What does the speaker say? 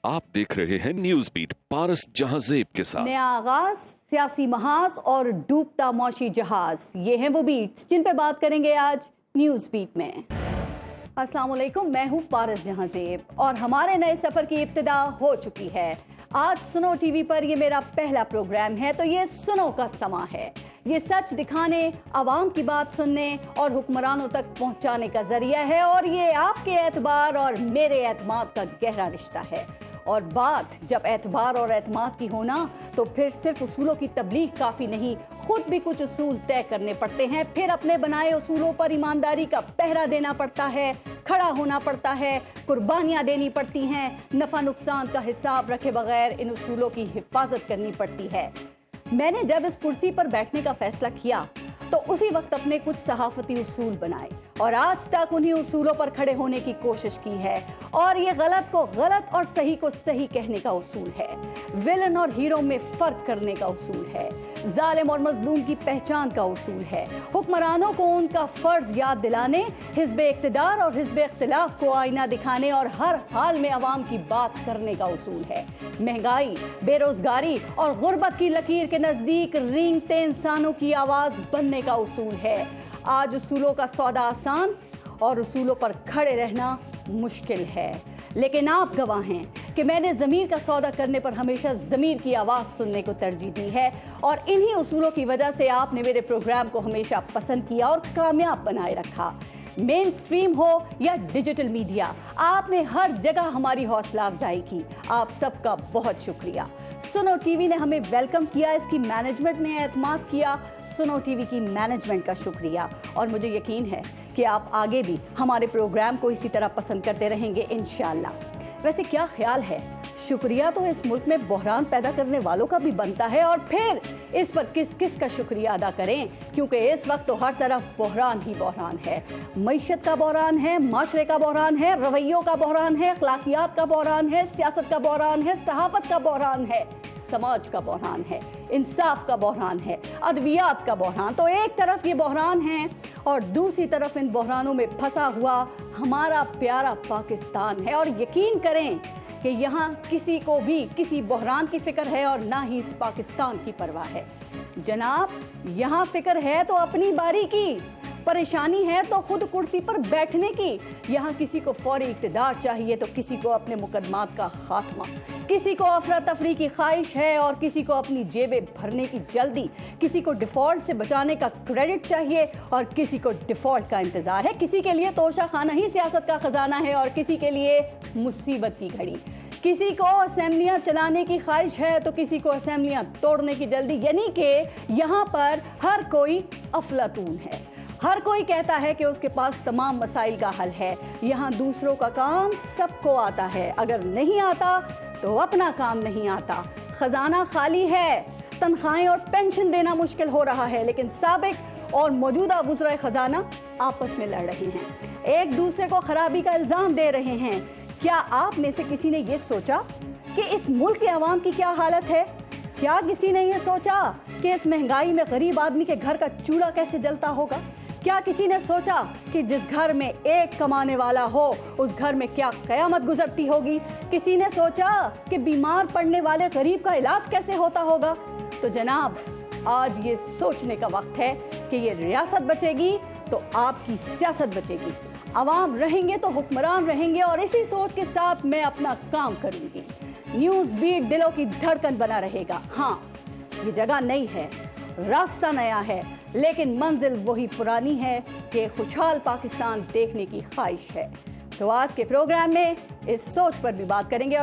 आप देख रहे हैं न्यूज बीट पारस जहांजेब के साथ। नया आगाज, सियासी महाज और डूबता मौशी जहाज, ये हैं वो बीट्स जिन पे बात करेंगे आज न्यूज बीट में। अस्सलाम वालेकुम, मैं हूँ पारस जहांजेब और हमारे नए सफर की इब्तिदा हो चुकी है। आज सुनो टीवी पर ये मेरा पहला प्रोग्राम है, तो ये सुनो का समा है। ये सच दिखाने, आवाम की बात सुनने और हुक्मरानों तक पहुंचाने का जरिया है और ये आपके एतबार और मेरे एतमाद का गहरा रिश्ता है। और बात जब एतबार और एतमाद की होना, तो फिर सिर्फ उसूलों की तबलीग काफ़ी नहीं, खुद भी कुछ उसूल तय करने पड़ते हैं। फिर अपने बनाए उसूलों पर ईमानदारी का पहरा देना पड़ता है, खड़ा होना पड़ता है, कुर्बानियाँ देनी पड़ती हैं, नफ़ा नुकसान का हिसाब रखे बगैर इन उसूलों की हिफाजत करनी पड़ती है। मैंने जब इस कुर्सी पर बैठने का फैसला किया तो उसी वक्त अपने कुछ सहाफती उसूल बनाए और आज तक उन्हीं उसूलों पर खड़े होने की कोशिश की है। और ये गलत को गलत और सही को सही कहने का उसूल है, विलन और हीरो में फर्क करने का उसूल है, जालिम और मजलूम की पहचान का उसूल है, हुक्मरानों को उनका फर्ज याद दिलाने, हिज़्ब इक़्तिदार और हिज़्ब इख्तिलाफ को आईना दिखाने और हर हाल में अवाम की बात करने का उसूल है, महंगाई, बेरोजगारी और गुर्बत की लकीर के नजदीक रेंगते इंसानों की आवाज बनने का उसूल है। आज उसूलों का सौदा आसान और उसूलों पर खड़े रहना मुश्किल है, लेकिन आप गवाह हैं कि मैंने ज़मीर का सौदा करने पर हमेशा ज़मीर की आवाज़ सुनने को तरजीह दी है और इन्हीं उसूलों की वजह से आपने मेरे प्रोग्राम को हमेशा पसंद किया और कामयाब बनाए रखा। मेन स्ट्रीम हो या डिजिटल मीडिया, आपने हर जगह हमारी हौसला अफजाई की। आप सबका बहुत शुक्रिया। सुनो टीवी ने हमें वेलकम किया, इसकी मैनेजमेंट ने एतमाद किया। सुनो टीवी की मैनेजमेंट का शुक्रिया और मुझे यकीन है कि आप आगे भी हमारे प्रोग्राम को इसी तरह पसंद करते रहेंगे इंशाअल्लाह। वैसे क्या ख्याल है, शुक्रिया तो इस मुल्क में बहरान पैदा करने वालों का भी बनता है और फिर इस पर किस किस का शुक्रिया अदा करें, क्योंकि इस वक्त तो हर तरफ बहरान ही बहरान है। मईशत का बहरान है, माशरे का बहरान है, रवैयों का बहरान है, अखलाकियात का बहरान है, सियासत का बहरान है, सहाफत का बहरान है, समाज का बहरान है, इंसाफ का बहरान है, अदवियात का बहरान। तो एक तरफ ये बहरान है और दूसरी तरफ इन बहरानों में फंसा हुआ हमारा प्यारा पाकिस्तान है। और यकीन करें कि यहाँ किसी को भी किसी बहरान की फिक्र है और ना ही इस पाकिस्तान की परवाह है। जनाब, यहाँ फिक्र है तो अपनी बारी की, परेशानी है तो खुद कुर्सी पर बैठने की। यहाँ किसी को फौरी इक़्तिदार चाहिए तो किसी को अपने मुकदमात का खात्मा, किसी को अफरा तफरी की ख्वाहिश है और किसी को अपनी जेबें भरने की जल्दी, किसी को डिफॉल्ट से बचाने का क्रेडिट चाहिए और किसी को डिफॉल्ट का इंतजार है, किसी के लिए तोशा खाना ही सियासत का खजाना है और किसी के लिए मुसीबत की घड़ी, किसी को असेंबलियां चलाने की ख्वाहिश है तो किसी को असेंबलियां तोड़ने की जल्दी। यानी कि यहाँ पर हर कोई अफलातून है, हर कोई कहता है कि उसके पास तमाम मसाइल का हल है। यहाँ दूसरों का काम सबको आता है, अगर नहीं आता तो अपना काम नहीं आता। खजाना खाली है, तनख्वाहें और पेंशन देना मुश्किल हो रहा है, लेकिन साबिक और मौजूदा वज़ीर खजाना आपस में लड़ रहे हैं, एक दूसरे को खराबी का इल्जाम दे रहे हैं। क्या आप में से किसी ने ये सोचा कि इस मुल्क के अवाम की क्या हालत है? क्या किसी ने ये सोचा कि इस महंगाई में गरीब आदमी के घर का चूल्हा कैसे जलता होगा? क्या किसी ने सोचा कि जिस घर में एक कमाने वाला हो उस घर में क्या कयामत गुजरती होगी? किसी ने सोचा कि बीमार पड़ने वाले गरीब का इलाज कैसे होता होगा? तो जनाब, आज ये सोचने का वक्त है कि ये रियासत बचेगी तो आपकी सियासत बचेगी, अवाम रहेंगे तो हुक्मरान रहेंगे और इसी सोच के साथ मैं अपना काम करूंगी। न्यूज बीट दिलों की धड़कन बना रहेगा। हाँ, ये जगह नई है, रास्ता नया है, लेकिन मंजिल वही पुरानी है कि खुशहाल पाकिस्तान देखने की ख्वाहिश है। तो आज के प्रोग्राम में इस सोच पर भी बात करेंगे।